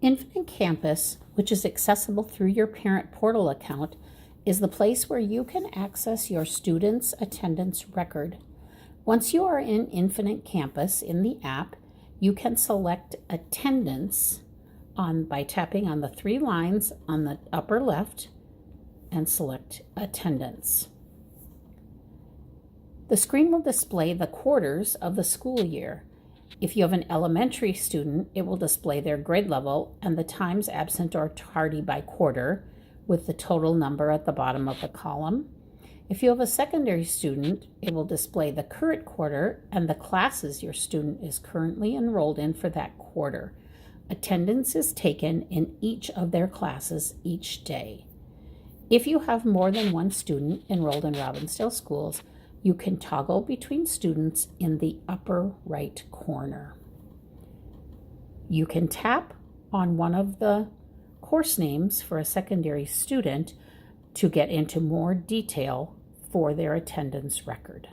Infinite Campus, which is accessible through your parent portal account, is the place where you can access your students' attendance record. Once you are in Infinite Campus in the app, you can select attendance by tapping on the three lines on the upper left and select attendance. The screen will display the quarters of the school year. If you have an elementary student, it will display their grade level and the times absent or tardy by quarter, with the total number at the bottom of the column. If you have a secondary student, it will display the current quarter and the classes your student is currently enrolled in for that quarter. Attendance is taken in each of their classes each day. If you have more than one student enrolled in Robbinsdale schools, you can toggle between students in the upper right corner. You can tap on one of the course names for a secondary student to get into more detail for their attendance record.